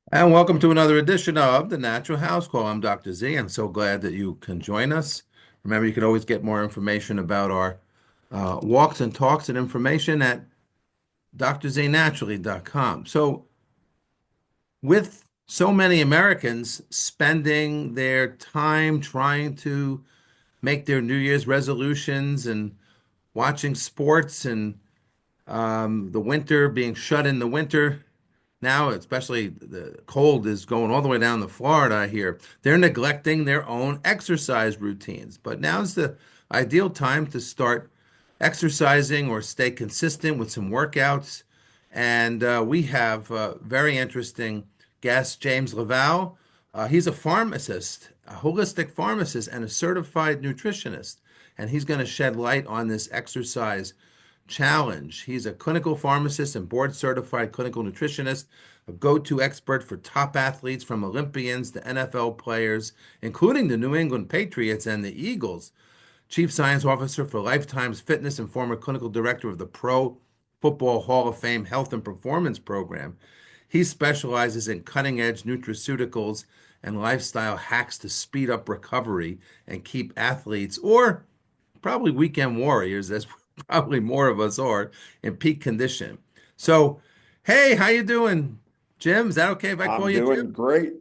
And welcome to another edition of the Natural House Call. I'm Dr. Z. I'm so glad that you can join us. Remember, you can always get more information about our walks and talks and information at drznaturally.com. So, with so many Americans spending their time trying to make their New Year's resolutions and watching sports and the winter being shut in the winter, now, especially the cold is going all the way down to Florida, I hear. They're neglecting their own exercise routines. But now's the ideal time to start exercising or stay consistent with some workouts. And we have a very interesting guest, James LaValle. He's a pharmacist, a holistic pharmacist, and a certified nutritionist. And he's going to shed light on this exercise challenge. He's a clinical pharmacist and board certified clinical nutritionist, a go to expert for top athletes from Olympians to NFL players, including the New England Patriots and the Eagles, chief science officer for Lifetime's Fitness and former clinical director of the Pro Football Hall of Fame Health and Performance Program. He specializes in cutting edge nutraceuticals and lifestyle hacks to speed up recovery and keep athletes, or probably weekend warriors, as probably more of us are, in peak condition. So, hey, how you doing, Jim? Is that okay if I call I'm you doing Jim? great.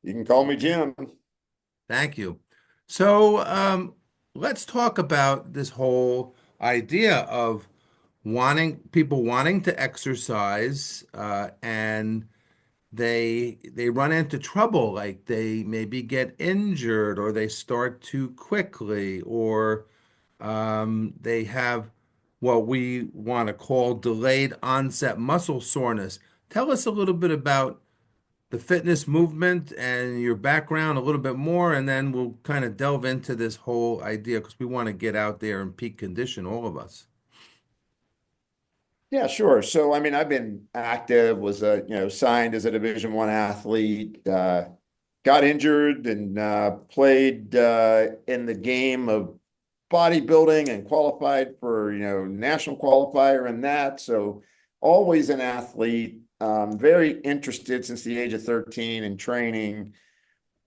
You can call me Jim. Thank you. So, let's talk about this whole idea of wanting to exercise, and they run into trouble, like they maybe get injured or they start too quickly, or they have what we want to call delayed onset muscle soreness. Tell us a little bit about the fitness movement and your background a little bit more, and then we'll kind of delve into this whole idea because we want to get out there in peak condition, all of us. Yeah, sure. So, I mean, I've been active, was signed as a Division I athlete, got injured and played in the game of bodybuilding and qualified for, national qualifier and that. So, always an athlete, very interested since the age of 13 in training.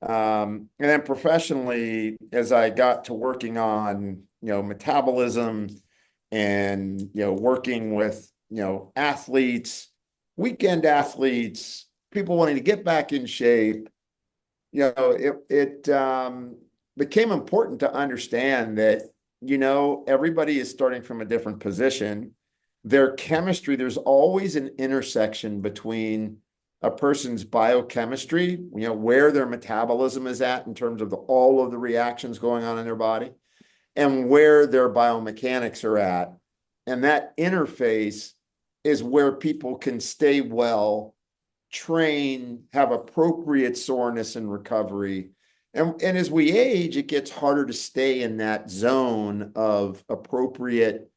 And then professionally, as I got to working on, metabolism and, working with, athletes, weekend athletes, people wanting to get back in shape, it became important to understand that, everybody is starting from a different position. Their chemistry, there's always an intersection between a person's biochemistry, where their metabolism is at in terms of all of the reactions going on in their body, and where their biomechanics are at. And that interface is where people can stay well, train, have appropriate soreness and recovery. And as we age, it gets harder to stay in that zone of appropriate,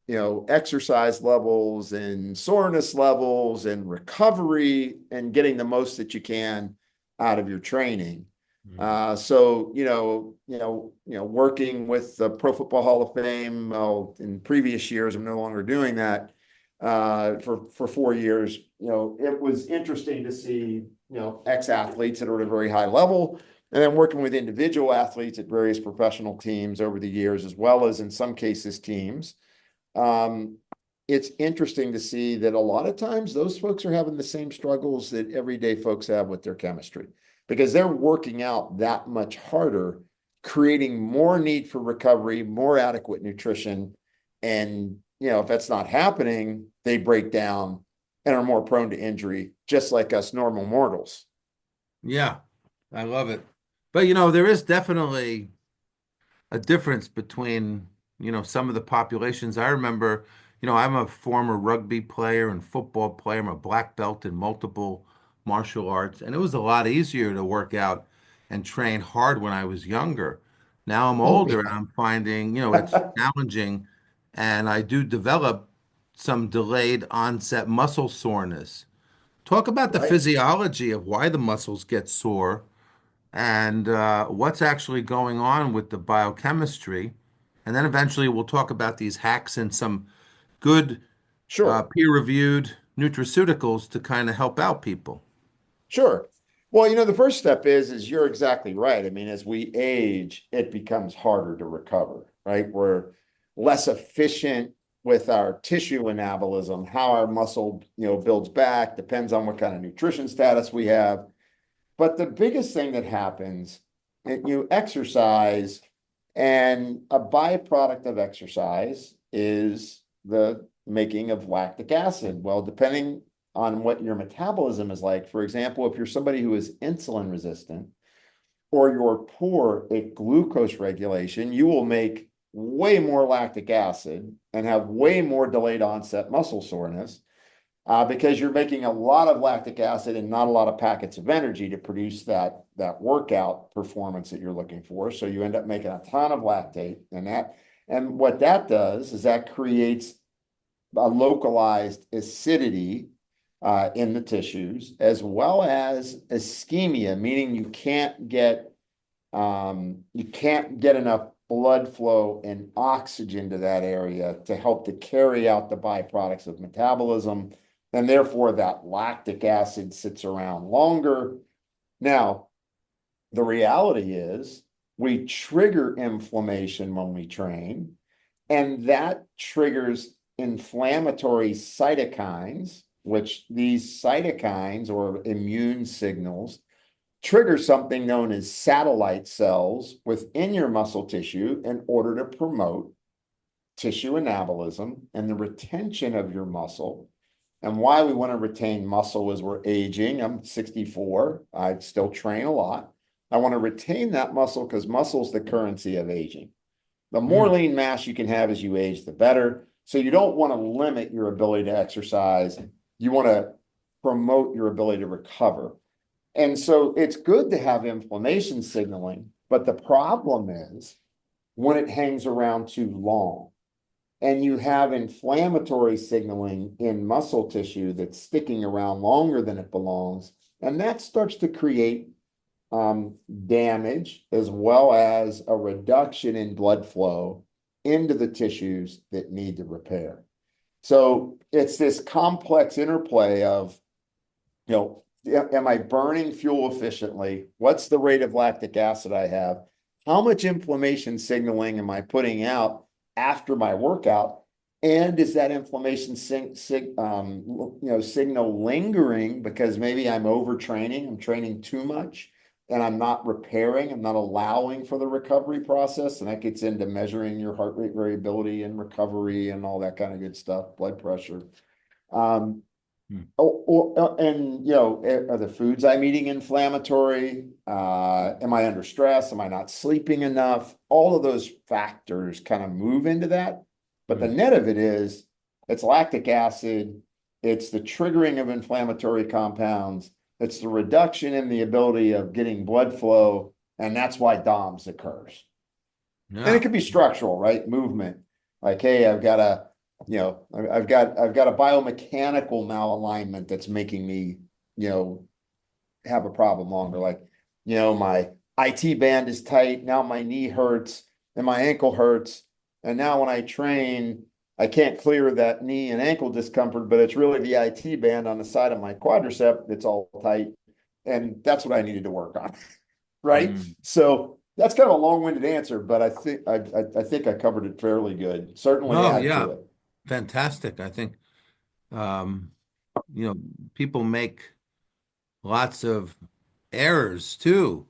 exercise levels and soreness levels and recovery and getting the most that you can out of your training. Mhm. So working with the Pro Football Hall of Fame in previous years, I'm no longer doing that for 4 years. It was interesting to see ex-athletes that are at a very high level, and then working with individual athletes at various professional teams over the years, as well as in some cases teams. Um, it's interesting to see that a lot of times those folks are having the same struggles that everyday folks have with their chemistry because they're working out that much harder, creating more need for recovery, more adequate nutrition. And, if that's not happening, they break down and are more prone to injury, just like us normal mortals. Yeah, I love it. But there is definitely a difference between, some of the populations. I remember, I'm a former rugby player and football player. I'm a black belt in multiple martial arts, and it was a lot easier to work out and train hard when I was younger. Now I'm Oh, older and I'm finding, it's yeah. challenging, and I do develop some delayed onset muscle soreness. Talk about the Right. physiology of why the muscles get sore and what's actually going on with the biochemistry. And then eventually we'll talk about these hacks and some good Sure. peer-reviewed nutraceuticals to kind of help out people. Sure. Well, the first step is you're exactly right. I mean, as we age, it becomes harder to recover, right? We're less efficient with our tissue anabolism, how our muscle, builds back, depends on what kind of nutrition status we have. But the biggest thing that happens, you exercise, and a byproduct of exercise is the making of lactic acid. Well, depending on what your metabolism is like, for example, if you're somebody who is insulin resistant or you're poor at glucose regulation, you will make way more lactic acid and have way more delayed onset muscle soreness because you're making a lot of lactic acid and not a lot of packets of energy to produce that workout performance that you're looking for. So you end up making a ton of lactate, and what that does is that creates a localized acidity in the tissues, as well as ischemia, meaning you can't get enough blood flow and oxygen to that area to help to carry out the byproducts of metabolism. And therefore, that lactic acid sits around longer. Now, the reality is we trigger inflammation when we train, and that triggers inflammatory cytokines, which these cytokines or immune signals trigger something known as satellite cells within your muscle tissue in order to promote tissue anabolism and the retention of your muscle. And why we want to retain muscle as we're aging. I'm 64. I still train a lot. I want to retain that muscle because muscle is the currency of aging. The more lean mass you can have as you age, the better. So you don't want to limit your ability to exercise. You want to promote your ability to recover. And so it's good to have inflammation signaling, but the problem is when it hangs around too long and you have inflammatory signaling in muscle tissue that's sticking around longer than it belongs, and that starts to create damage as well as a reduction in blood flow into the tissues that need to repair. So it's this complex interplay of, am I burning fuel efficiently? What's the rate of lactic acid I have? How much inflammation signaling am I putting out after my workout? And is that inflammation signal lingering because maybe I'm overtraining, I'm training too much, and I'm not repairing, I'm not allowing for the recovery process, and that gets into measuring your heart rate variability and recovery and all that kind of good stuff, blood pressure. Are the foods I'm eating inflammatory? Am I under stress? Am I not sleeping enough? All of those factors kind of move into that. But the net of it is it's lactic acid, it's the triggering of inflammatory compounds, it's the reduction in the ability of getting blood flow, and that's why DOMS occurs. And it could be structural, right? Movement. Like, hey, I've got a biomechanical malalignment that's making me, have a problem longer. Like, my IT band is tight. Now my knee hurts and my ankle hurts. And now when I train, I can't clear that knee and ankle discomfort, but it's really the IT band on the side of my quadricep that's all tight. And that's what I needed to work on. Right. So that's kind of a long-winded answer, but I think I covered it fairly good. Certainly Oh, add yeah. to it. Fantastic. I think, um, people make lots of errors too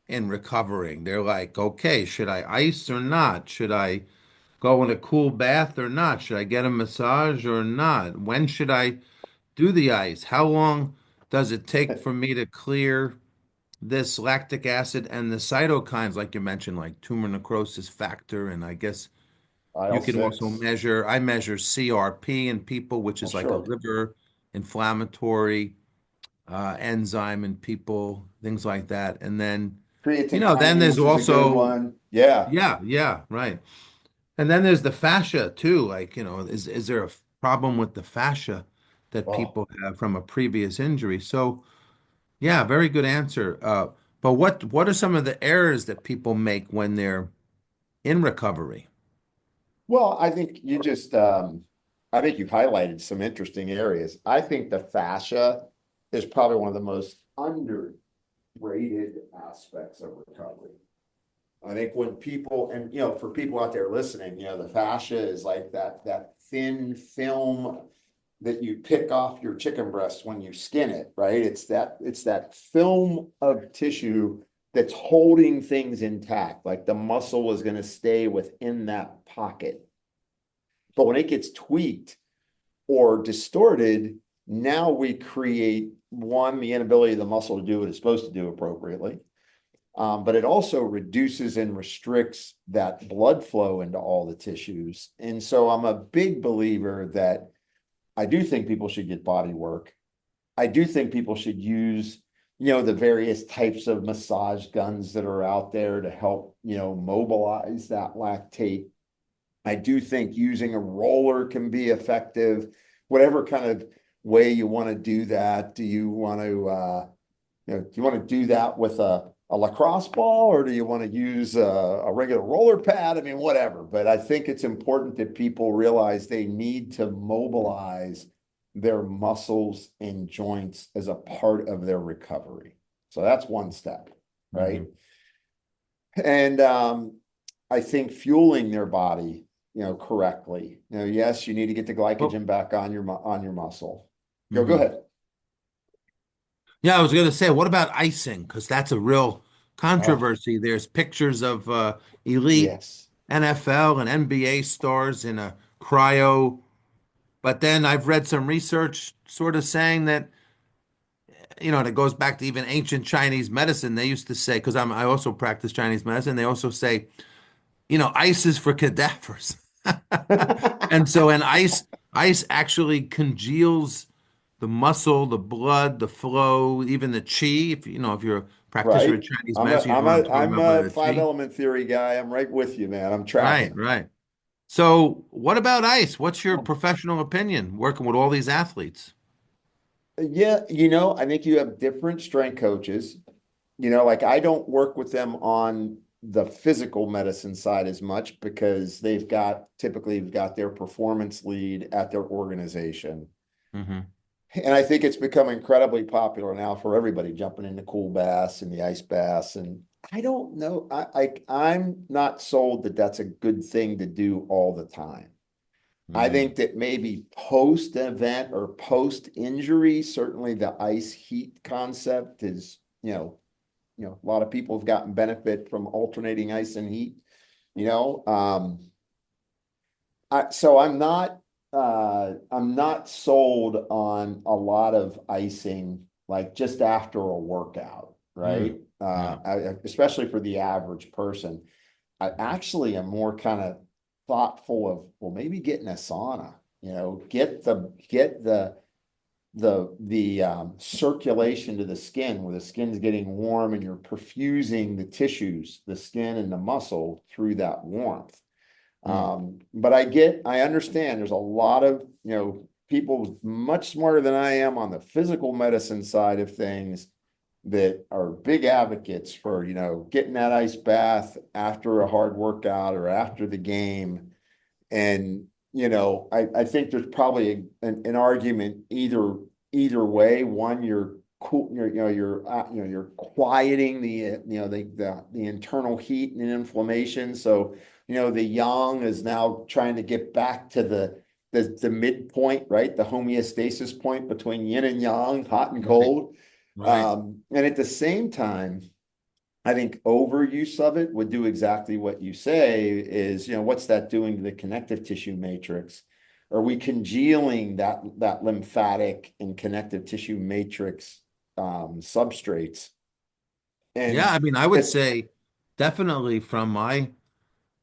in recovering. They're like, okay, should I ice or not? Should I go in a cool bath or not? Should I get a massage or not? When should I do the ice? How long does it take for me to clear this lactic acid and the cytokines, like you mentioned, like tumor necrosis factor? And I guess you can also IL-6. measure, I measure CRP in people, which Well, is like a sure. liver inflammatory enzyme in people, things like that. And then, Creatine then there's kinase is a good also, one. Yeah. yeah, yeah, right. And then there's the fascia too. Like, is there a problem with the fascia that Oh, people have from a previous injury? So, yeah, very good answer. But what are some of the errors that people make when they're in recovery? well, I think you've highlighted some interesting areas. I think the fascia is probably one of the most underrated aspects of recovery. I think when people, and for people out there listening, the fascia is like that thin film that you pick off your chicken breast when you skin it, right? It's that film of tissue that's holding things intact. Like the muscle is going to stay within that pocket. But when it gets tweaked or distorted, now we create one, the inability of the muscle to do what it's supposed to do appropriately. But it also reduces and restricts that blood flow into all the tissues. And so I'm a big believer that I do think people should get body work. I do think people should use, the various types of massage guns that are out there to help, mobilize that lactate. I do think using a roller can be effective, whatever kind of way you want to do that. Do you want to, do you want to do that with a lacrosse ball, or do you want to use a regular roller pad? I mean, whatever. But I think it's important that people realize they need to mobilize their muscles and joints as a part of their recovery. So that's one step, right? And I think fueling their body, correctly. Yes, you need to get the Well, glycogen back on your muscle. Go mhm. ahead. Yeah, I was going to say, what about icing? Because that's a real Oh, controversy. There's pictures of elite yes. NFL and NBA stars in a cryo, but then I've read some research sort of saying that, and it goes back to even ancient Chinese medicine. They used to say, because I also practice Chinese medicine, they also say, ice is for cadavers. And so, and ice actually congeals the muscle, the blood, the flow, even the chi. If you're a practitioner of Right. Chinese I'm a medicine, you know I'm what I'm a talking I'm about by a the five chi. element theory guy. I'm right with you, man. I'm Right, tracking. right. So, what about ice? What's your professional opinion working with all these athletes? Yeah, I think you have different strength coaches. Like I don't work with them on the physical medicine side as much because typically got their performance lead at their organization. Hmm. And I think it's become incredibly popular now for everybody jumping into cool baths and the ice baths. And I don't know. I'm not sold that that's a good thing to do all the time. I Mm. think that maybe post event or post injury, certainly the ice heat concept is, a lot of people have gotten benefit from alternating ice and heat, you know. So I'm not sold on a lot of icing like just after a workout, right? Mm. Yeah. Especially for the average person. I actually am more kind of thoughtful of, well, maybe getting a sauna, get the circulation to the skin where the skin's getting warm and you're perfusing the tissues, the skin and the muscle through that warmth. Mm. But I understand there's a lot of, people much smarter than I am on the physical medicine side of things that are big advocates for, getting that ice bath after a hard workout or after the game. And, I think there's probably an argument either way. One, you're cool, you're quieting the internal heat and inflammation. So, the yang is now trying to get back to the midpoint, right? The homeostasis point between yin and yang, hot and Right. cold. Right. And at the same time, I think overuse of it would do exactly what you say is, what's that doing to the connective tissue matrix? Are we congealing that lymphatic and connective tissue matrix substrates? Yeah, And I mean, I would it, say definitely from I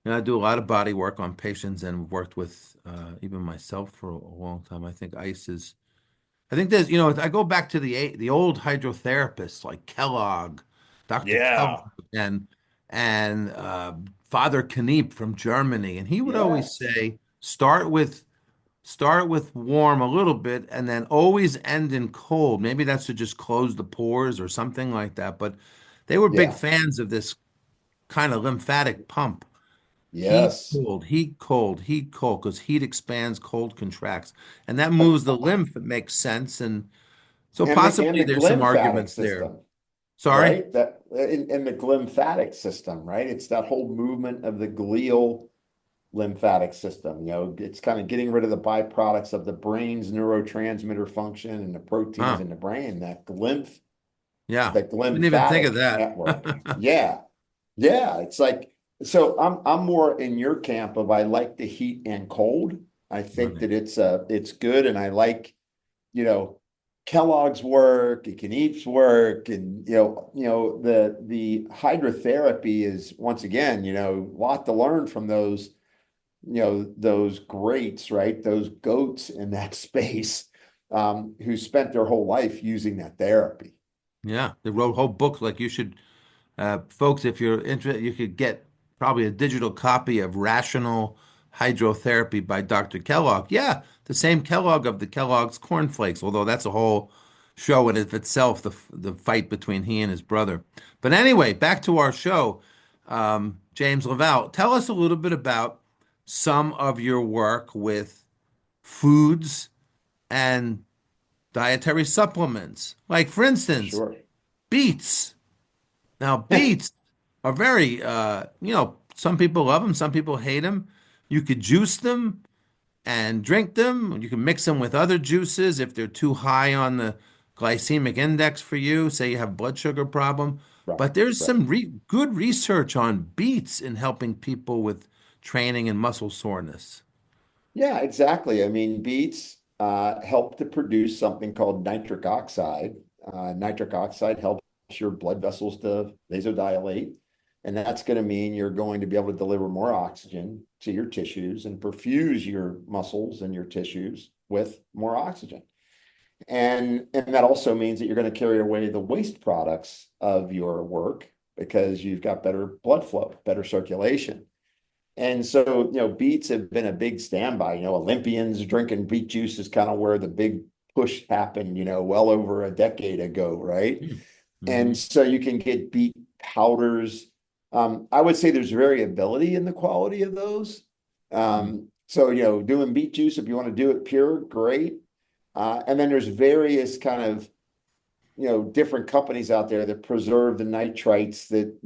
do a lot of body work on patients and worked with even myself for a long time. I think I go back to the old hydrotherapists like Kellogg, Dr. Kellogg, yeah, and Father Kniep from Germany, and he would always yes, say, start with warm a little bit, and then always end in cold. Maybe that's to just close the pores or something like that. But they were big yeah, fans of this kind of lymphatic pump. Heat, yes, cold, heat, cold, heat, cold, because heat expands, cold contracts. And that moves the lymph. It makes sense. And So and possibly the there's some glymphatic arguments there. system, Sorry? right? That and the glymphatic system, right? It's that whole movement of the glial lymphatic system. It's kind of getting rid of the byproducts of the brain's neurotransmitter function and the proteins Huh. in the brain, Yeah. the Didn't even think of glymphatic that. network. Yeah. Yeah. It's like, so I'm more in your camp of I like the heat and cold. I think Right. that it's good. And I like, you know, Kellogg's work, it can eats work, and the hydrotherapy is once again, a lot to learn from those greats, right? Those goats in that space, who spent their whole life using that therapy. Yeah. They wrote whole books like you should folks, if you're interested, you could get probably a digital copy of Rational Hydrotherapy by Dr. Kellogg. Yeah, the same Kellogg of the Kellogg's cornflakes, although that's a whole show in of itself, the fight between he and his brother. But anyway, back to our show. James LaValle, tell us a little bit about some of your work with foods and dietary supplements. Like, for instance, Sure. beets. Now, beets are very, some people love them, some people hate them. You could juice them and drink them. You can mix them with other juices if they're too high on the glycemic index for you, say you have blood sugar problem. Right, But there's right. some good research on beets in helping people with training and muscle soreness. Yeah, exactly. I mean, beets help to produce something called nitric oxide. Nitric oxide helps your blood vessels to vasodilate, and that's going to mean you're going to be able to deliver more oxygen to your tissues and perfuse your muscles and your tissues with more oxygen. And that also means that you're going to carry away the waste products of your work because you've got better blood flow, better circulation. And so, beets have been a big standby. Olympians drinking beet juice is kind of where the big push happened, well over a decade ago, right? Mm-hmm. And so you can get beet powders. I would say there's variability in the quality of those. So, doing beet juice, if you want to do it pure, great. And then there's various kind of different companies out there that preserve the nitrites that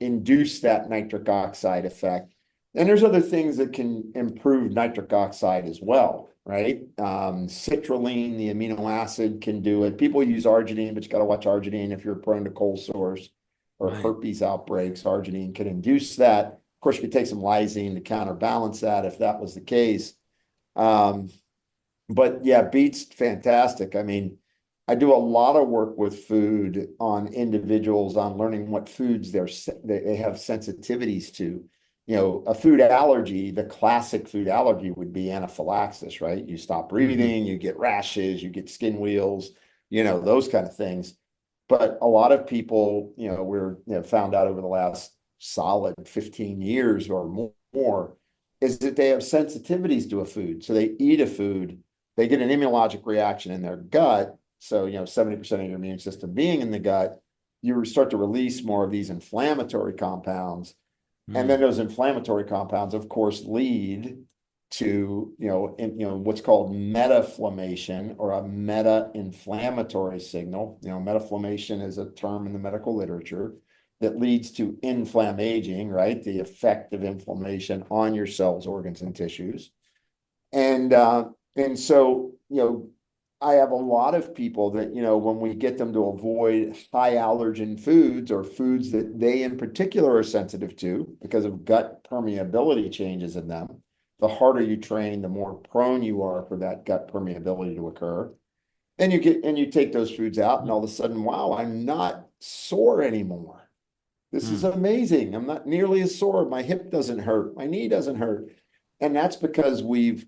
induce that nitric oxide effect. And there's other things that can improve nitric oxide as well, right? Citrulline, the amino acid, can do it. People use arginine, but you got to watch arginine if you're prone to cold sores or Right. herpes outbreaks. Arginine can induce that. Of course, you could take some lysine to counterbalance that if that was the case. Um, but yeah, beets fantastic. I mean, I do a lot of work with food on individuals on learning what foods they have sensitivities to. A food allergy, the classic food allergy would be anaphylaxis, right? You stop Hmm. breathing, you get rashes, you get skin wheals, those kind of things. But a lot of people, found out over the last solid 15 years or more, is that they have sensitivities to a food. So they eat a food, they get an immunologic reaction in their gut. So, 70% of your immune system being in the gut, you start to release more of these inflammatory compounds. And then Mm. those inflammatory compounds, of course, lead to, what's called metaflammation or a meta-inflammatory signal. Metaflammation is a term in the medical literature that leads to inflammaging, right? The effect of inflammation on your cells, organs, and tissues. And so, I have a lot of people that, when we get them to avoid high allergen foods or foods that they in particular are sensitive to because of gut permeability changes in them, the harder you train, the more prone you are for that gut permeability to occur. And you take those foods out, and all of a sudden, wow, I'm not sore anymore. This is Mm. amazing. I'm not nearly as sore. My hip doesn't hurt. My knee doesn't hurt. And that's because we've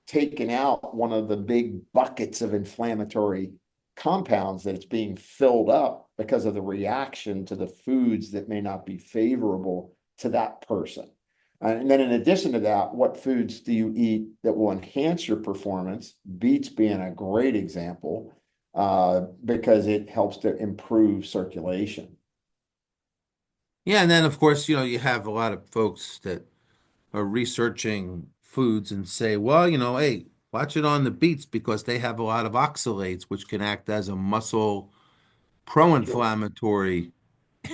taken out one of the big buckets of inflammatory compounds that it's being filled up because of the reaction to the foods that may not be favorable to that person. And then in addition to that, what foods do you eat that will enhance your performance? Beets being a great example, because it helps to improve circulation. Yeah, and then of course, you have a lot of folks that are researching foods and say, well, hey, Watch it on the beets because they have a lot of oxalates, which can act as a muscle Sure. pro-inflammatory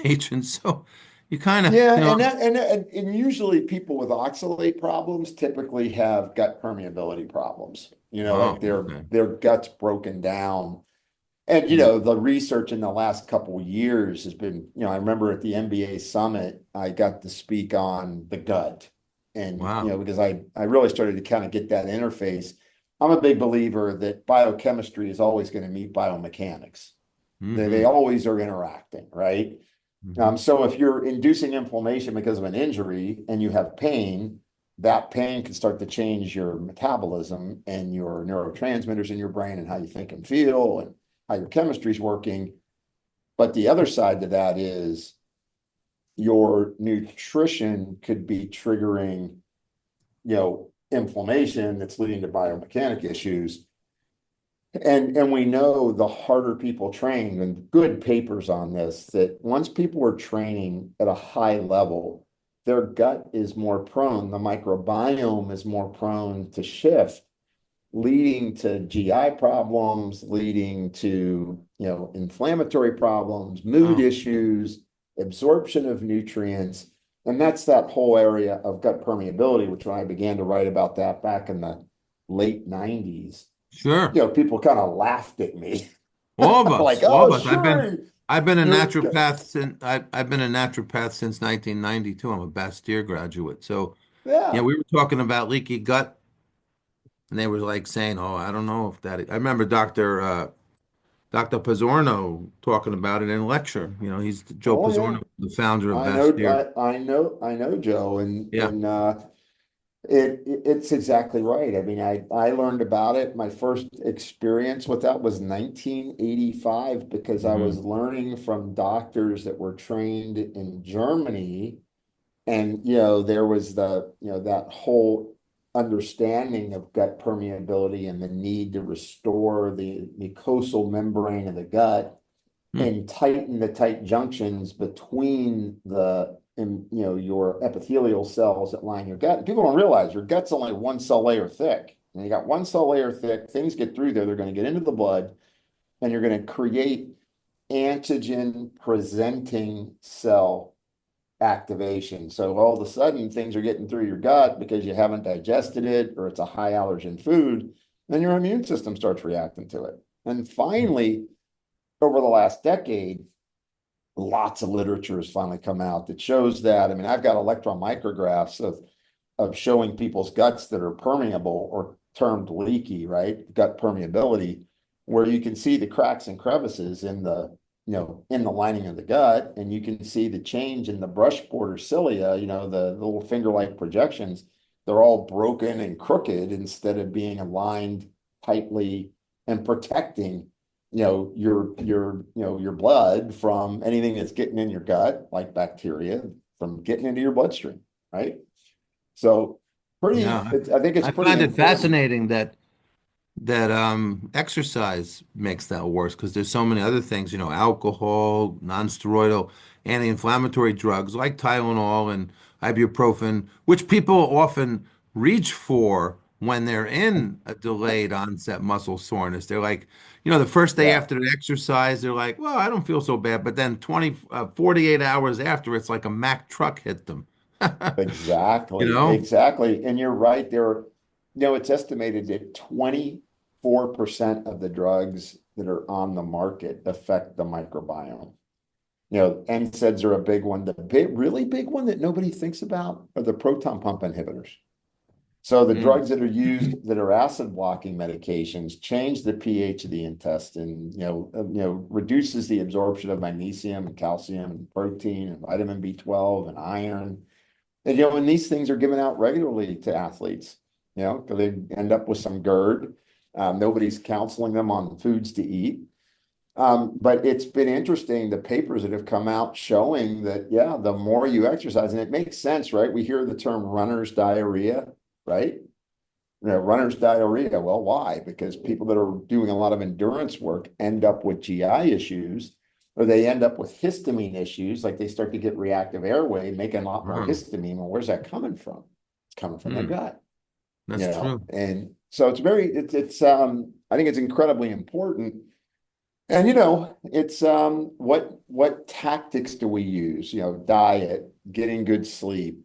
agent. So you kind of, Yeah, you know, and usually people with oxalate problems typically have gut permeability problems. oh, Like okay. their guts broken down. And Mm, the research in the last couple of years has been, I remember at the NBA summit, I got to speak on the gut. And, wow. because I really started to kind of get that interface. I'm a big believer that biochemistry is always going to meet biomechanics. They Hmm. always are interacting, right? Hmm. So if you're inducing inflammation because of an injury and you have pain, that pain can start to change your metabolism and your neurotransmitters in your brain and how you think and feel and how your chemistry is working. But the other side to that is your nutrition could be triggering, inflammation that's leading to biomechanic issues. And we know the harder people train, and good papers on this, that once people are training at a high level, their gut is more prone, the microbiome is more prone to shift, leading to GI problems, leading to, inflammatory problems, mood Oh, issues, absorption of nutrients. And that's that whole area of gut permeability, which when I began to write about that back in the late 90s, sure. people kind of laughed at me. All of us, Like, all of oh, us. sure, I've been a you're, naturopath since I've been a naturopath since 1992. I'm a Bastyr graduate. So, yeah, yeah. we were talking about leaky gut, and they were like saying, "Oh, I don't know if that." I remember Dr. Pizzorno talking about it in a lecture. He's Joe Oh, yeah. Pizzorno, the founder of I know, Bastyr. I know, Joe, Yeah. it's exactly right. I mean, I learned about it. My first experience with that was 1985 because I was Hmm. learning from doctors that were trained in Germany. And, there was that whole understanding of gut permeability and the need to restore the mucosal membrane of the gut Hmm. and tighten the tight junctions between your epithelial cells that line your gut. And people don't realize your gut's only one cell layer thick. And you got one cell layer thick, things get through there, they're going to get into the blood, and you're going to create antigen presenting cell activation. So all of a sudden things are getting through your gut because you haven't digested it or it's a high allergen food, then your immune system starts reacting to it. And finally, over the last decade, lots of literature has finally come out that shows that. I mean, I've got electron micrographs of showing people's guts that are permeable or termed leaky, right? Gut permeability, where you can see the cracks and crevices in the lining of the gut, and you can see the change in the brush border cilia, the little finger-like projections. They're all broken and crooked instead of being aligned tightly and protecting your blood from anything that's getting in your gut, like bacteria, from getting into your bloodstream, right? So Yeah. I think it's I pretty find it important. fascinating that exercise makes that worse because there's so many other things, alcohol, non-steroidal, anti-inflammatory drugs like Tylenol and ibuprofen, which people often reach for when they're in a delayed onset muscle soreness. They're like, the first day Yeah, after the exercise, they're like, well, I don't feel so bad. But then 48 hours after, it's like a Mack truck hit them. You exactly, know? exactly. And you're right there. It's estimated that 24% of the drugs that are on the market affect the microbiome. NSAIDs are a big one. The really big one that nobody thinks about are the proton pump inhibitors. So the Mm. drugs that are used that are acid blocking medications change the pH of the intestine, reduces the absorption of magnesium and calcium and protein and vitamin B12 and iron. And these things are given out regularly to athletes, because they end up with some GERD. Nobody's counseling them on foods to eat. But it's been interesting, the papers that have come out showing that, yeah, the more you exercise, and it makes sense, right? We hear the term runner's diarrhea, right? Runner's diarrhea. Well, why? Because people that are doing a lot of endurance work end up with GI issues, or they end up with histamine issues, like they start to get reactive airway, making a lot more Oh, histamine. Well, where's that coming from? It's coming from their mm, gut, that's true. and So I think it's incredibly important. And it's what tactics do we use? Diet, getting good sleep,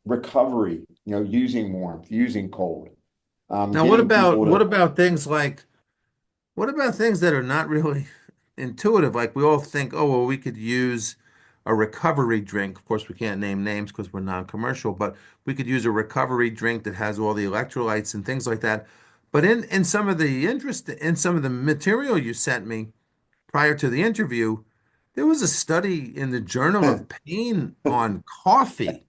recovery, using warmth, using cold, Now, getting people what to about things like what about things that are not really intuitive? Like we all think, oh, well, we could use a recovery drink. Of course, we can't name names because we're non-commercial, but we could use a recovery drink that has all the electrolytes and things like that. But in some of the interest in some of the material you sent me prior to the interview, there was a study in the Journal of Pain on coffee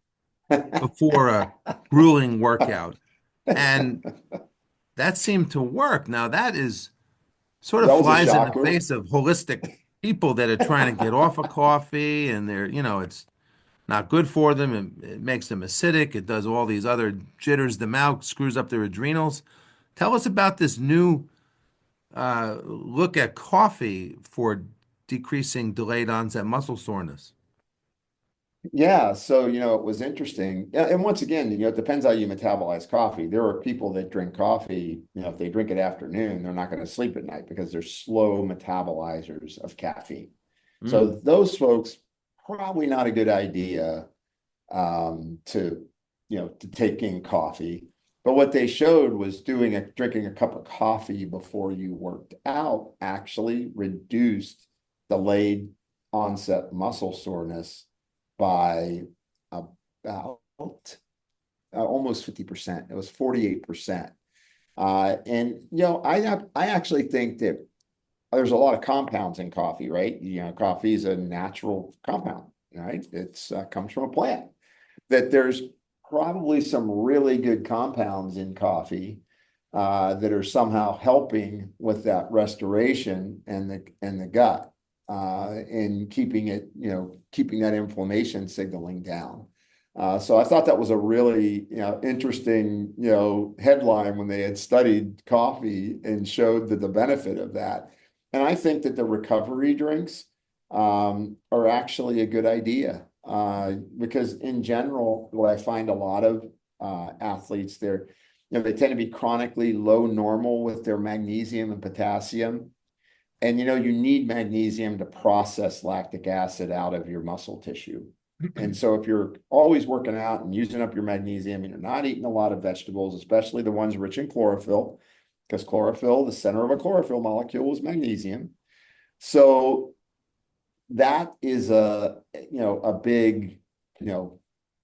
before a grueling workout, and that seemed to work. Now that is sort of that was a flies in the shocker. face of holistic people that are trying to get off of coffee and it's not good for them and it makes them acidic. It does all these other jitters them out, screws up their adrenals. Tell us about this new look at coffee for decreasing delayed onset muscle soreness. Yeah, so it was interesting. Yeah, and once again, it depends how you metabolize coffee. There are people that drink coffee, if they drink it afternoon, they're not going to sleep at night because they're slow metabolizers of caffeine. So Mm. those folks, probably not a good idea to take in coffee. But what they showed was drinking a cup of coffee before you worked out actually reduced delayed onset muscle soreness by about almost 50%. It was 48%. And I actually think that there's a lot of compounds in coffee, right? Coffee is a natural compound, right? It's comes from a plant. That there's probably some really good compounds in coffee that are somehow helping with that restoration and the gut and keeping that inflammation signaling down. So I thought that was a really interesting headline when they had studied coffee and showed the benefit of that. And I think that the recovery drinks are actually a good idea because in general, what I find a lot of athletes they tend to be chronically low normal with their magnesium and potassium. And you need magnesium to process lactic acid out of your muscle tissue. And so if you're always working out and using up your magnesium and you're not eating a lot of vegetables, especially the ones rich in chlorophyll, because chlorophyll, the center of a chlorophyll molecule is magnesium. So that is a big,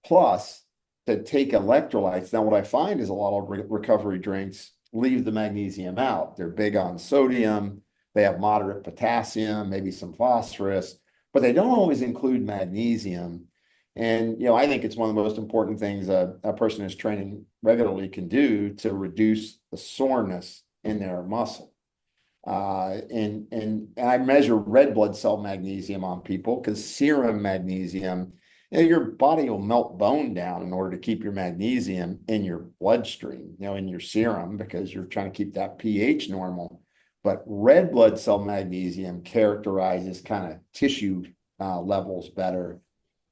plus to take electrolytes. Now, what I find is a lot of recovery drinks leave the magnesium out. They're big on sodium. They have moderate potassium, maybe some phosphorus, but they don't always include magnesium. And, I think it's one of the most important things a person who's training regularly can do to reduce the soreness in their muscle. And I measure red blood cell magnesium on people because serum magnesium, your body will melt bone down in order to keep your magnesium in your bloodstream, in your serum, because you're trying to keep that pH normal. But red blood cell magnesium characterizes kind of tissue levels better.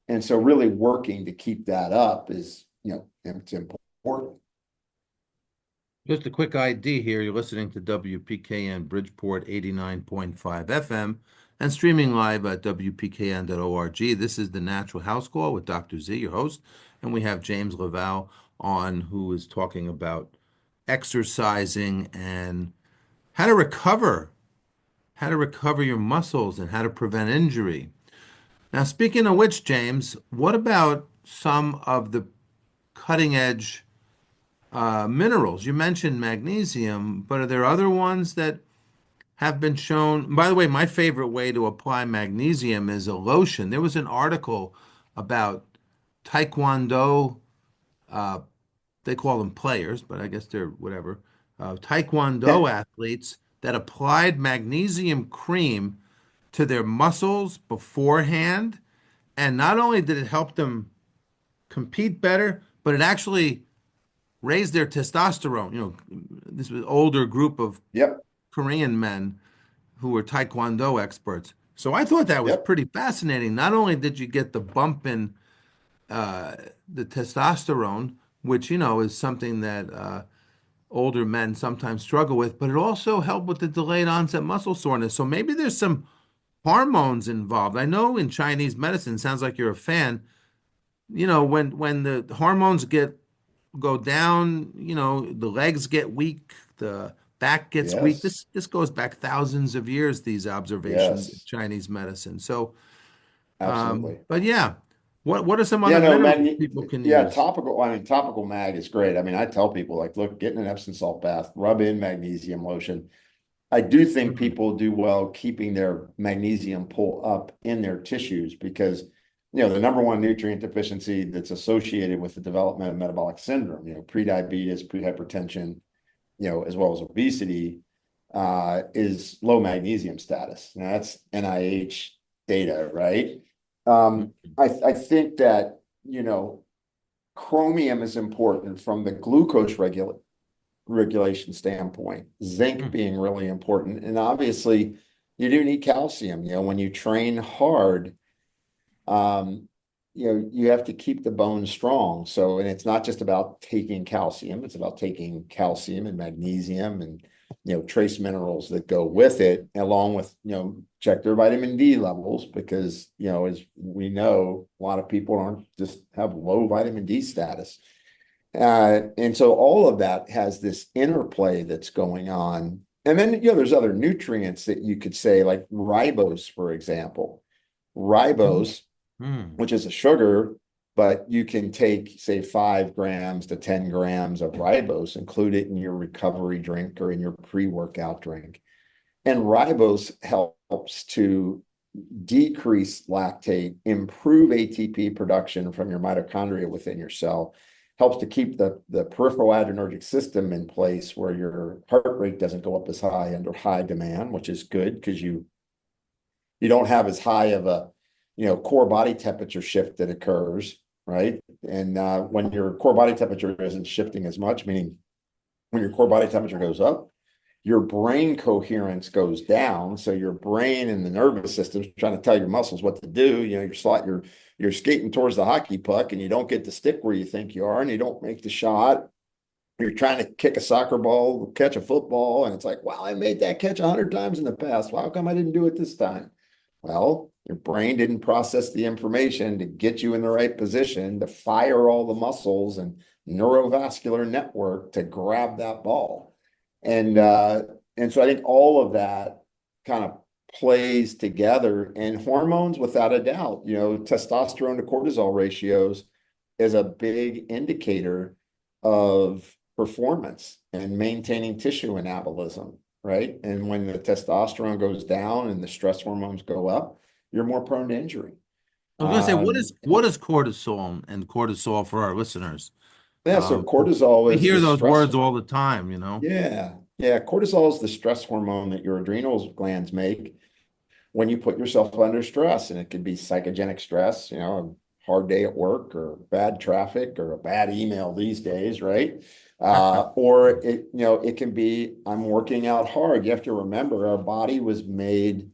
And so really working to keep that up is, it's important. Just a quick ID here. You're listening to WPKN Bridgeport 89.5 FM and streaming live at WPKN.org. This is the Natural House Call with Dr. Z, your host, and we have James LaValle on who is talking about exercising and how to recover your muscles and how to prevent injury. Now, speaking of which, James, what about some of the cutting edge minerals? You mentioned magnesium, but are there other ones that have been shown? By the way, my favorite way to apply magnesium is a lotion. There was an article about Taekwondo, uh, they call them players, but I guess they're whatever, Taekwondo athletes that applied magnesium cream to their muscles beforehand. And not only did it help them compete better, but it actually raised their testosterone. This was an older group of Yep, Korean men who were Taekwondo experts. So I thought that was yep. pretty fascinating. Not only did you get the bump in uh, the testosterone, which is something that older men sometimes struggle with, but it also helped with the delayed onset muscle soreness. So maybe there's some hormones involved. I know in Chinese medicine, sounds like you're a fan. When the hormones go down, the legs get weak, the back gets weak. Yes, This goes back thousands of years, these observations in yes, Chinese medicine. So, absolutely. but yeah, what are some Yeah, other no, minerals man. people can Yeah, use? topical. I mean, topical mag is great. I mean, I tell people like, look, get in an Epsom salt bath, rub in magnesium lotion. I do think Mm, people do well keeping their magnesium pull up in their tissues because, the number one nutrient deficiency that's associated with the development of metabolic syndrome, prediabetes, prehypertension, as well as obesity, is low magnesium status. Now that's NIH data, right? mm, I think that, chromium is important from the glucose regulation standpoint, zinc mm. being really important. And obviously, you do need calcium. When you train hard, um, you have to keep the bones strong. So, and it's not just about taking calcium, it's about taking calcium and magnesium and, trace minerals that go with it, along with, check their vitamin D levels because, as we know, a lot of people aren't just have low vitamin D status. And so all of that has this interplay that's going on. And then, there's other nutrients that you could say, like ribose, for example. Ribose, Mm. which is a sugar, but you can take, say, 5 grams to 10 grams of ribose, include it in your recovery drink or in your pre-workout drink. And ribose helps to decrease lactate, improve ATP production from your mitochondria within your cell, helps to keep the peripheral adrenergic system in place where your heart rate doesn't go up as high under high demand, which is good because you don't have as high of a core body temperature shift that occurs, right? And when your core body temperature isn't shifting as much, meaning when your core body temperature goes up, your brain coherence goes down. So your brain and the nervous system is trying to tell your muscles what to do. You're skating towards the hockey puck and you don't get the stick where you think you are, and you don't make the shot. You're trying to kick a soccer ball, catch a football, and it's like, wow, I made that catch 100 times in the past. Well, how come I didn't do it this time? Well, your brain didn't process the information to get you in the right position to fire all the muscles and neurovascular network to grab that ball. And so I think all of that kind of plays together, and hormones, without a doubt, testosterone to cortisol ratios is a big indicator of performance and maintaining tissue anabolism, right? And when the testosterone goes down and the stress hormones go up, you're more prone to injury. I was going to say, Um, what is cortisol and cortisol for our listeners? yeah, so Um, cortisol we is hear the those stress. words all the time. Yeah, yeah, cortisol is the stress hormone that your adrenal glands make when you put yourself under stress. And it could be psychogenic stress, a hard day at work or bad traffic or a bad email these days, right? Or it can be, I'm working out hard. You have to remember our body was made.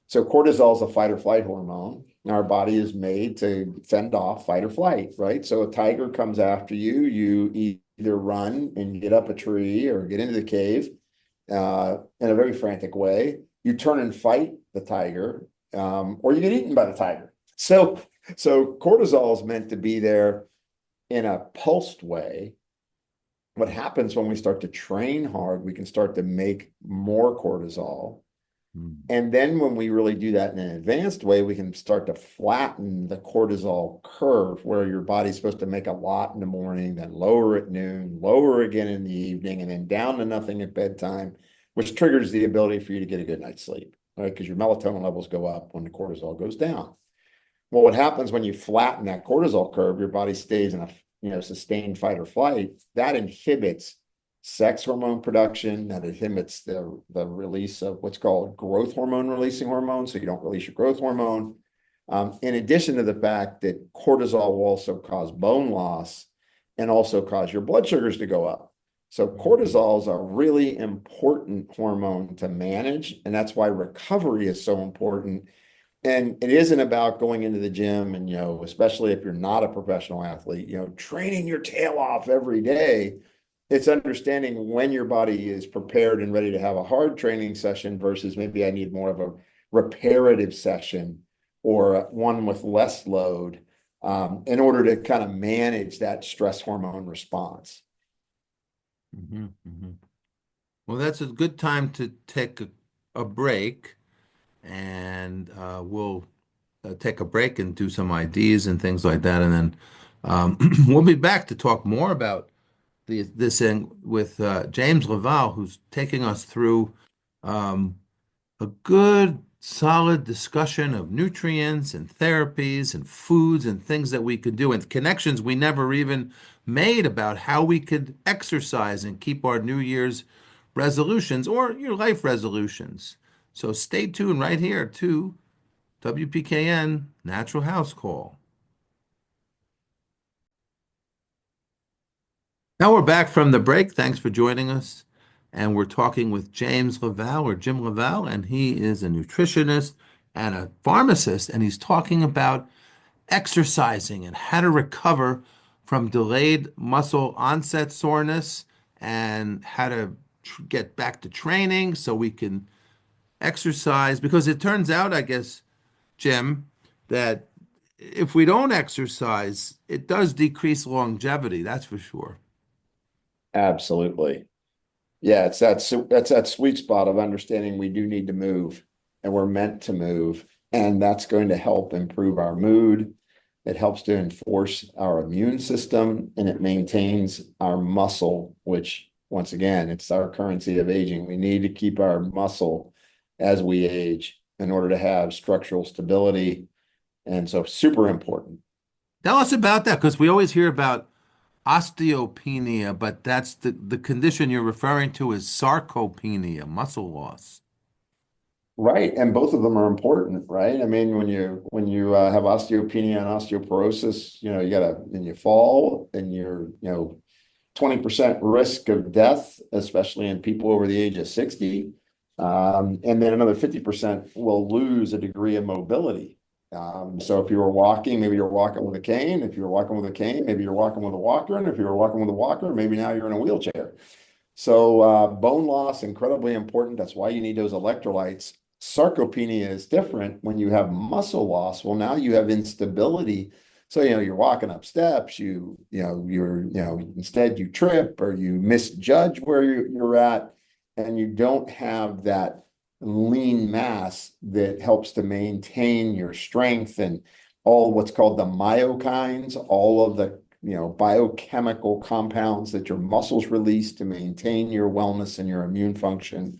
So cortisol is a fight or flight hormone. Our body is made to fend off fight or flight, right? So a tiger comes after you, you either run and get up a tree or get into the cave in a very frantic way. You turn and fight the tiger, or you get eaten by the tiger. So cortisol is meant to be there in a pulsed way. What happens when we start to train hard, we can start to make more cortisol. Mm. And then when we really do that in an advanced way, we can start to flatten the cortisol curve where your body's supposed to make a lot in the morning, then lower at noon, lower again in the evening, and then down to nothing at bedtime, which triggers the ability for you to get a good night's sleep, right? Because your melatonin levels go up when the cortisol goes down. Well, what happens when you flatten that cortisol curve, your body stays in a sustained fight or flight. That inhibits sex hormone production, that inhibits the release of what's called growth hormone releasing hormone. So you don't release your growth hormone. In addition to the fact that cortisol will also cause bone loss and also cause your blood sugars to go up. So cortisol is a really important hormone to manage, and that's why recovery is so important. And it isn't about going into the gym and, especially if you're not a professional athlete, training your tail off every day. it's understanding when your body is prepared and ready to have a hard training session versus maybe I need more of a reparative session or one with less load in order to kind of manage that stress hormone response. Mhm, mhm. Well, that's a good time to take a break, and we'll take a break and do some IDs and things like that, and then we'll be back to talk more about this thing with James LaValle, who's taking us through um, a good, solid discussion of nutrients and therapies and foods and things that we could do and connections we never even made about how we could exercise and keep our New Year's resolutions or your life resolutions. So stay tuned right here to WPKN Natural House Call. Now we're back from the break. Thanks for joining us. And we're talking with James LaValle or Jim LaValle, and he is a nutritionist and a pharmacist, and he's talking about exercising and how to recover from delayed muscle onset soreness and how to get back to training so we can exercise. Because it turns out, I guess, Jim, that if we don't exercise, it does decrease longevity, that's for sure. Absolutely. Yeah, that's that sweet spot of understanding we do need to move and we're meant to move. And that's going to help improve our mood. It helps to enforce our immune system and it maintains our muscle, which once again, it's our currency of aging. We need to keep our muscle as we age in order to have structural stability. And so super important. Tell us about that because we always hear about osteopenia, but that's the condition you're referring to is sarcopenia, muscle loss. Right, and both of them are important, right? I mean, when you have osteopenia and osteoporosis, you gotta and you fall, and you're 20% risk of death, especially in people over the age of 60. And then another 50% will lose a degree of mobility. So if you were walking, maybe you're walking with a cane. If you're walking with a cane, maybe you're walking with a walker. And if you're walking with a walker, maybe now you're in a wheelchair. So bone loss, incredibly important. That's why you need those electrolytes. Sarcopenia is different when you have muscle loss. Well, now you have instability. So, you're walking up steps, instead you trip or you misjudge where you're at, and you don't have that lean mass that helps to maintain your strength and all what's called the myokines, all of the biochemical compounds that your muscles release to maintain your wellness and your immune function.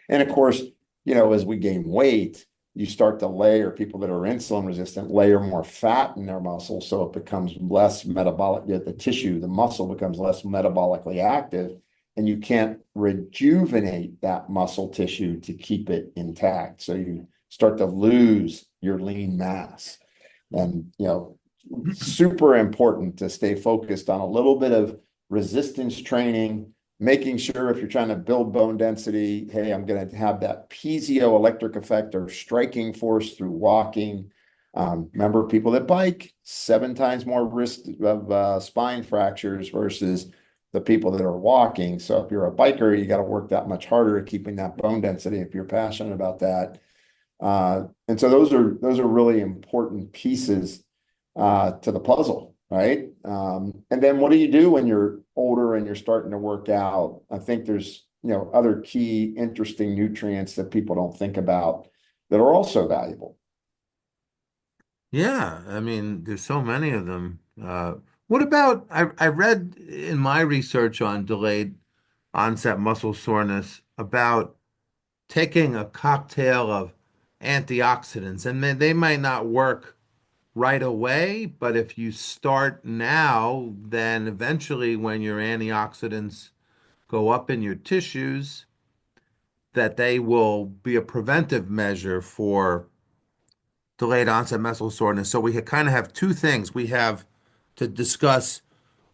And of course, as we gain weight, you start to layer people that are insulin resistant, layer more fat in their muscle. So it becomes less metabolic, the tissue, the muscle becomes less metabolically active. And you can't rejuvenate that muscle tissue to keep it intact. So you start to lose your lean mass. And, super important to stay focused on a little bit of resistance training, making sure if you're trying to build bone density, hey, I'm going to have that piezoelectric effect or striking force through walking. Remember, people that bike, 7 times more risk of spine fractures versus the people that are walking. So if you're a biker, you got to work that much harder at keeping that bone density if you're passionate about that. And so those are really important pieces to the puzzle, right? And then what do you do when you're older and you're starting to work out? I think there's other key interesting nutrients that people don't think about that are also valuable. Yeah, I mean, there's so many of them. What about I read in my research on delayed onset muscle soreness about taking a cocktail of antioxidants, and they might not work right away, but if you start now, then eventually when your antioxidants go up in your tissues, that they will be a preventive measure for delayed onset muscle soreness. So we kind of have two things. We have to discuss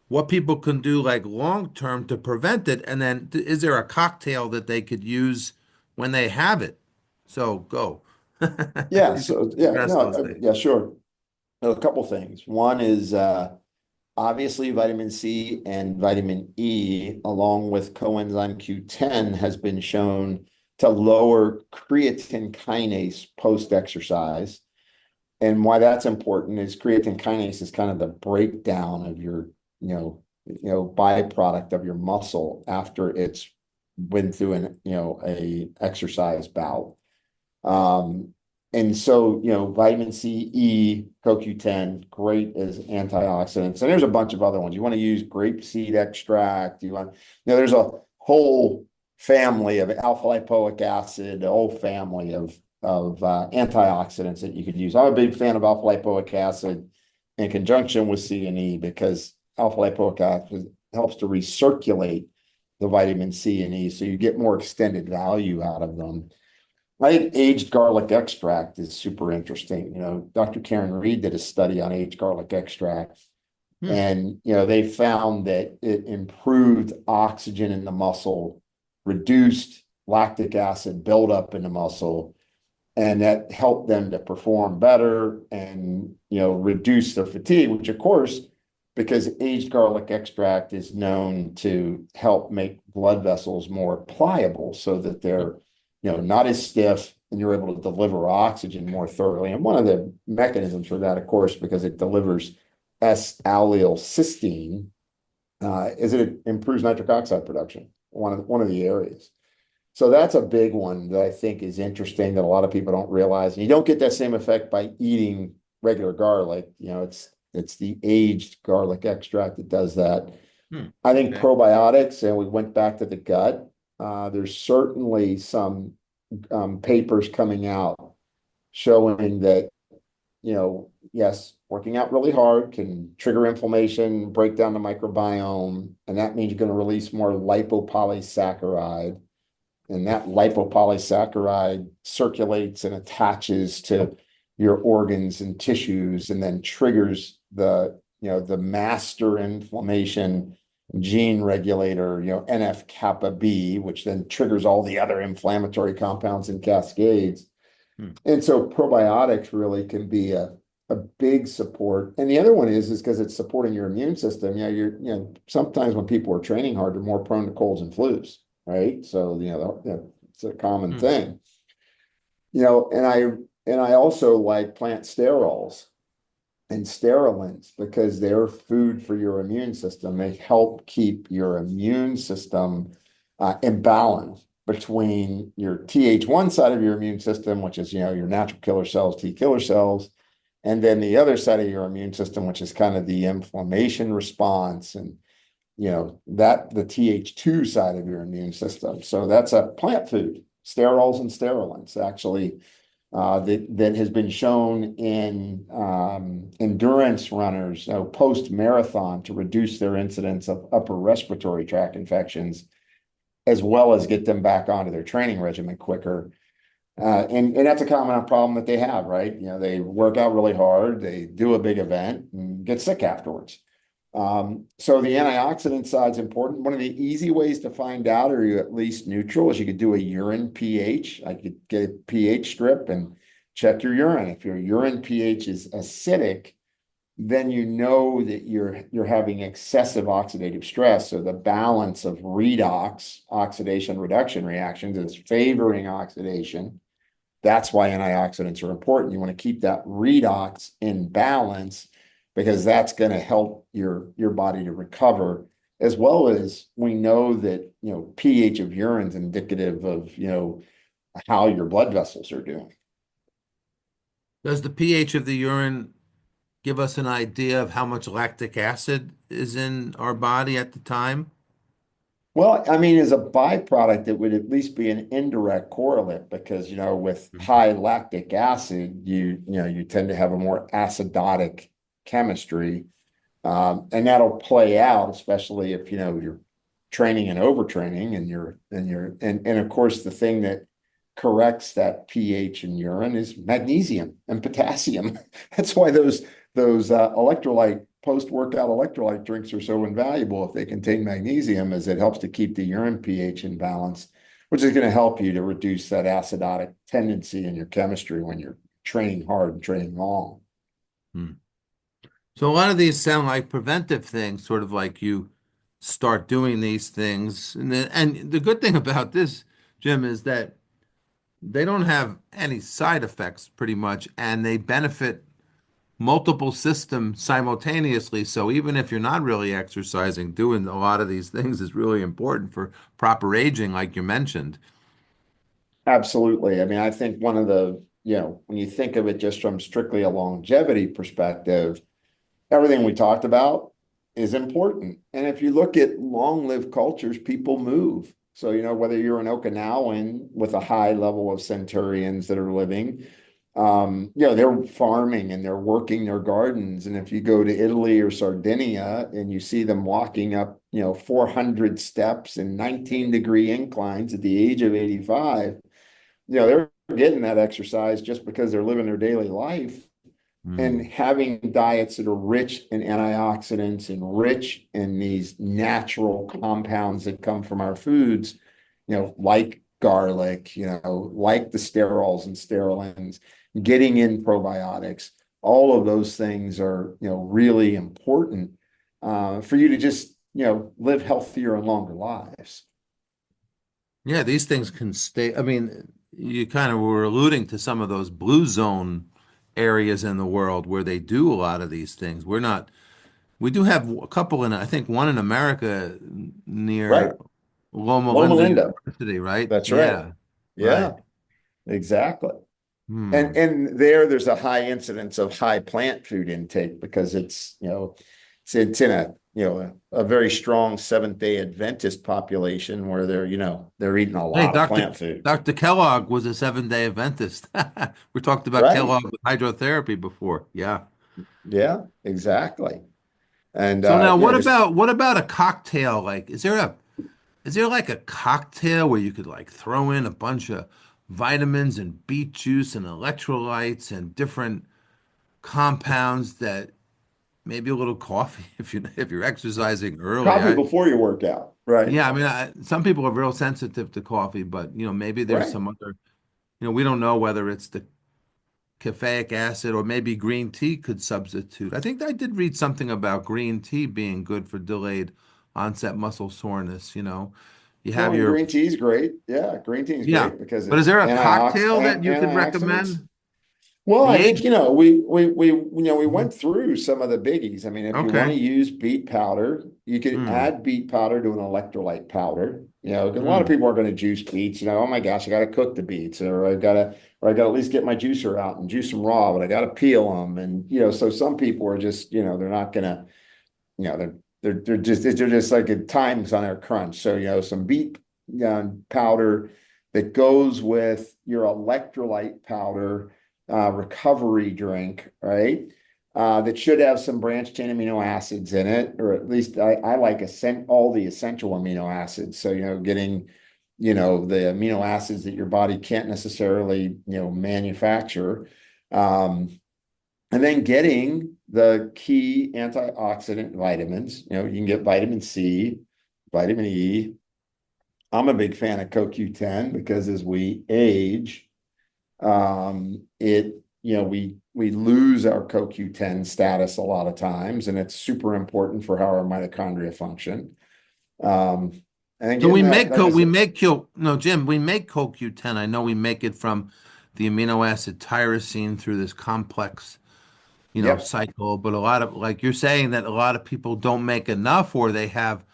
what people can do like long term to prevent it, and then is there a cocktail that they could use when they have it? So go. Yeah. You could So yeah, address no, those things. yeah, sure. A couple things. One is Obviously, vitamin C and vitamin E, along with coenzyme Q10, has been shown to lower creatine kinase post-exercise. And why that's important is creatine kinase is kind of the breakdown of your, byproduct of your muscle after it's went through a exercise bout. And so, vitamin C, E, CoQ10, great as antioxidants. And there's a bunch of other ones. You want to use grapeseed extract. There's a whole family of alpha lipoic acid, a whole family of antioxidants that you could use. I'm a big fan of alpha lipoic acid in conjunction with C and E because alpha lipoic acid helps to recirculate the vitamin C and E, so you get more extended value out of them. I think aged garlic extract is super interesting. Dr. Karen Reed did a study on aged garlic extract, and they found that it improved oxygen in the muscle, reduced lactic acid buildup in the muscle, and that helped them to perform better and reduce their fatigue, which of course, because aged garlic extract is known to help make blood vessels more pliable so that they're not as stiff, and you're able to deliver oxygen more thoroughly. And one of the mechanisms for that, of course, because it delivers S-allyl cysteine, is it improves nitric oxide production, one of the areas. So that's a big one that I think is interesting that a lot of people don't realize. And you don't get that same effect by eating regular garlic. It's the aged garlic extract that does that. I think probiotics, and we went back to the gut. There's certainly some papers coming out showing that, yes, working out really hard can trigger inflammation, break down the microbiome, and that means you're going to release more lipopolysaccharide. And that lipopolysaccharide circulates and attaches to your organs and tissues and then triggers the master inflammation gene regulator, NF-kappa B, which then triggers all the other inflammatory compounds and cascades. And so probiotics really can be a big support. And the other one is because it's supporting your immune system. Sometimes when people are training hard, they're more prone to colds and flus, right? So, it's a common thing. And I also like plant sterols and sterolints because they're food for your immune system. They help keep your immune system in balance between your Th1 side of your immune system, which is, your natural killer cells, T killer cells, and then the other side of your immune system, which is kind of the inflammation response and, the Th2 side of your immune system. So that's a plant food, sterols and sterolints, actually. That has been shown in endurance runners post-marathon to reduce their incidence of upper respiratory tract infections, as well as get them back onto their training regimen quicker. And that's a common problem that they have, right? They work out really hard, they do a big event and get sick afterwards. So the antioxidant side is important. One of the easy ways to find out, are you at least neutral, is you could do a urine pH. I could get a pH strip and check your urine. If your urine pH is acidic, then you know that you're having excessive oxidative stress. So the balance of redox, oxidation reduction reactions, is favoring oxidation. That's why antioxidants are important. You want to keep that redox in balance, because that's going to help your body to recover, as well as we know that, pH of urine is indicative of, how your blood vessels are doing. Does the pH of the urine give us an idea of how much lactic acid is in our body at the time? Well, I mean, as a byproduct, it would at least be an indirect correlate because, with high lactic acid, you tend to have a more acidotic chemistry. And that'll play out, especially if, you're training and overtraining and of course, the thing that corrects that pH in urine is magnesium and potassium. That's why those electrolyte post-workout electrolyte drinks are so invaluable if they contain magnesium, as it helps to keep the urine pH in balance, which is going to help you to reduce that acidotic tendency in your chemistry when you're training hard and training long. So a lot of these sound like preventive things, sort of like you start doing these things. And the good thing about this, Jim, is that they don't have any side effects pretty much, and they benefit multiple systems simultaneously. So even if you're not really exercising, doing a lot of these things is really important for proper aging, like you mentioned. Absolutely. I mean, I think one of the, when you think of it just from strictly a longevity perspective, everything we talked about is important. And if you look at long-lived cultures, people move. So, whether you're an Okinawan with a high level of centurions that are living, they're farming and they're working their gardens. And if you go to Italy or Sardinia and you see them walking up, 400 steps and 19-degree inclines at the age of 85, they're getting that exercise just because they're living their daily life and Hmm. having diets that are rich in antioxidants and rich in these natural compounds that come from our foods, like garlic, like the sterols and sterolins, getting in probiotics, all of those things are, really important for you to just, live healthier and longer lives. Yeah, these things can stay. I mean, you kind of were alluding to some of those blue zone areas in the world where they do a lot of these things. We're not, we do have a couple in, I think one in America Right. near Loma Loma Linda Linda. University, right? That's right. Yeah, right. Yeah, exactly. And Hmm. and there's a high incidence of high plant food intake because it's in a a very strong Seventh-day Adventist population where they're eating a Hey, lot of plant food. Dr. Kellogg was a seven-day Adventist. We talked about Right. Kellogg with hydrotherapy before. Yeah. Yeah, exactly. And So now just what about a cocktail? Like, is there like a cocktail where you could like throw in a bunch of vitamins and beet juice and electrolytes and different compounds that maybe a little coffee if you're exercising early. coffee before you work out. Right. Yeah, I mean some people are real sensitive to coffee, but maybe there's Right. some other, we don't know whether it's the caffeic acid or maybe green tea could substitute. I think I did read something about green tea being good for delayed onset muscle soreness. You Well, have and your, green tea is great. Yeah, green tea is yeah. great because But is it's there a cocktail that you could antioxidants. recommend? Well, The I think, age? we Mhm. went through some of the biggies. I mean, if you want to Okay. use beet powder, you could Mm, add beet powder to an electrolyte powder. 'Cause a lot of mm. people are going to juice beets. Oh my gosh, I got to cook the beets, or I got to at least get my juicer out and juice them raw, but I got to peel them. And so some people are just, they're not gonna, they're just like at times on their crunch. So some beet powder that goes with your electrolyte powder recovery drink, right? That should have some branched chain amino acids in it, or at least I like all the essential amino acids. So getting the amino acids that your body can't necessarily manufacture. Um, and then getting the key antioxidant vitamins. You can get vitamin C, vitamin E. I'm a big fan of CoQ10 because as we age, we lose our CoQ10 status a lot of times, and it's super important for how our mitochondria function. Um, and So again, that, like I we said, make no, Jim, we make CoQ10. I know we make it from the amino acid tyrosine through this complex, yep, cycle. But a lot of, like you're saying, that a lot of people don't make enough, or they have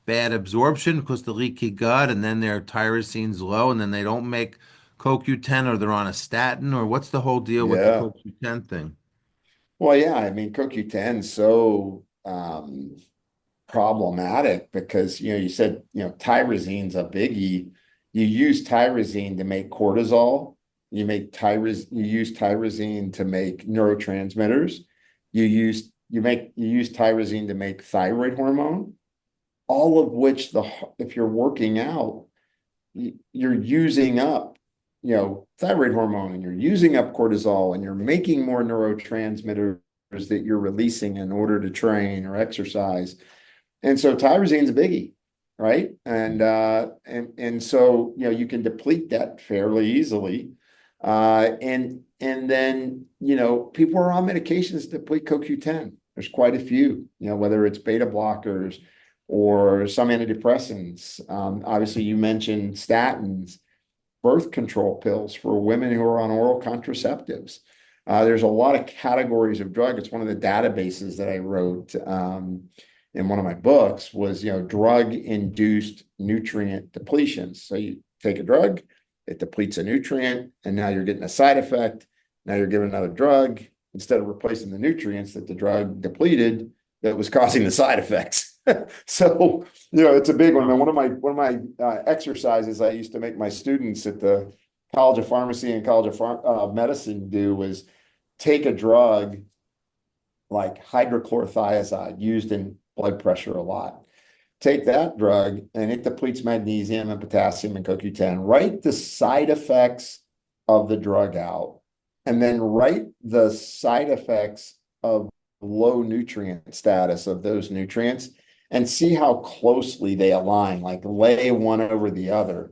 bad absorption because the leaky gut, and then their tyrosine's low, and then they don't make CoQ10, or they're on a statin, or what's the whole deal with the yeah. CoQ10 thing? Well, yeah, I mean, CoQ10 is so problematic because you said tyrosine's a biggie. You use tyrosine to make cortisol. You use tyrosine to make neurotransmitters. You use tyrosine to make thyroid hormone. All of which if you're working out, you're using up thyroid hormone and you're using up cortisol and you're making more neurotransmitters that you're releasing in order to train or exercise. And so tyrosine's a biggie, right? And so you can deplete that fairly easily. And then people are on medications to deplete CoQ10. There's quite a few, whether it's beta blockers or some antidepressants. Obviously, you mentioned statins, birth control pills for women who are on oral contraceptives. There's a lot of categories of drug. It's one of the databases that I wrote in one of my books was, drug-induced nutrient depletions. So you take a drug, it depletes a nutrient, and now you're getting a side effect. Now you're giving another drug instead of replacing the nutrients that the drug depleted that was causing the side effects. So, it's a big one. And one of my exercises I used to make my students at the College of Pharmacy and College of Medicine do was take a drug like hydrochlorothiazide used in blood pressure a lot. Take that drug and it depletes magnesium and potassium and CoQ10. Write the side effects of the drug out, and then write the side effects of low nutrient status of those nutrients and see how closely they align, like lay one over the other.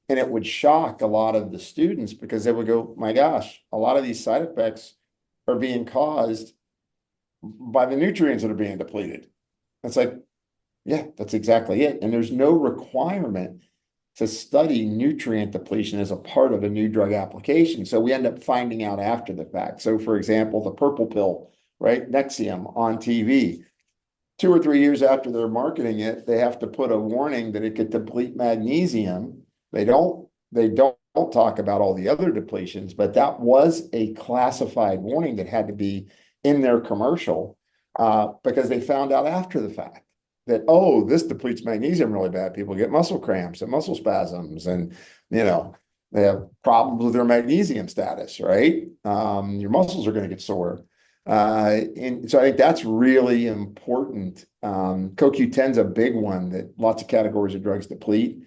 And it would shock a lot of the students because they would go, my gosh, a lot of these side effects are being caused by the nutrients that are being depleted. It's like, yeah, that's exactly it. And there's no requirement to study nutrient depletion as a part of a new drug application. So we end up finding out after the fact. So for example, the purple pill, right? Nexium on TV. 2 or 3 years after they're marketing it, they have to put a warning that it could deplete magnesium. They don't talk about all the other depletions, but that was a classified warning that had to be in their commercial because they found out after the fact that, oh, this depletes magnesium really bad. People get muscle cramps and muscle spasms, and they have problems with their magnesium status, right? Your muscles are going to get sore. And so I think that's really important. CoQ10 is a big one that lots of categories of drugs deplete.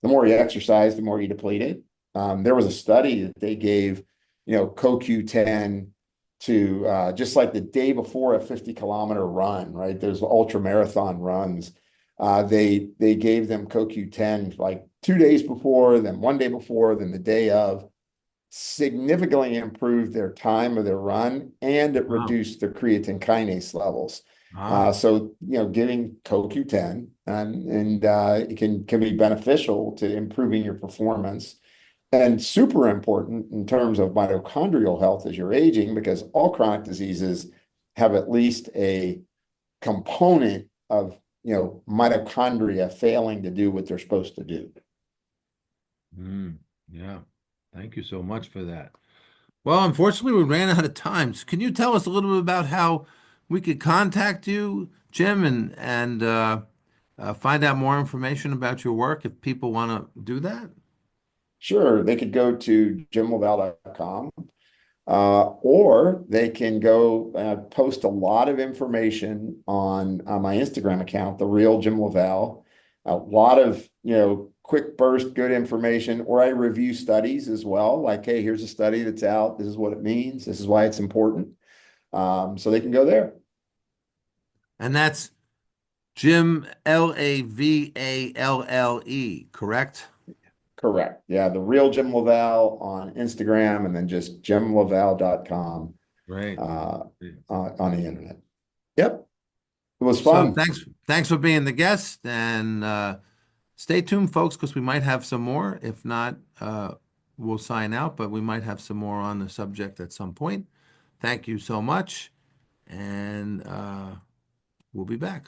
The more you exercise, the more you deplete it. There was a study that they gave, CoQ10 to just like the day before a 50-kilometer run, right? Those ultra marathon runs. They gave them CoQ10 like 2 days before, then 1 day before, then the day of. Significantly improved their time of their run, and it reduced their creatine kinase levels. So, giving CoQ10 and it can be beneficial to improving your performance, and super important in terms of mitochondrial health as you're aging, because all chronic diseases have at least a component of, mitochondria failing to do what they're supposed to do. Yeah. Thank you so much for that. Well, unfortunately, we ran out of time. So can you tell us a little bit about how we could contact you, Jim, and find out more information about your work if people want to do that? Sure, they could go to jimlavalle.com, or they can go post a lot of information on my Instagram account, The Real Jim LaValle. A lot of, quick burst, good information, or I review studies as well. Like, hey, here's a study that's out. This is what it means. This is why it's important. So they can go there. And that's Jim, LaValle, correct? Correct. Yeah, The Real Jim LaValle on Instagram, and then just jimlavalle.com Right. on the internet. Yep. It was So fun. thanks for being the guest, and stay tuned, folks, because we might have some more. If not, we'll sign out, but we might have some more on the subject at some point. Thank you so much, and we'll be back.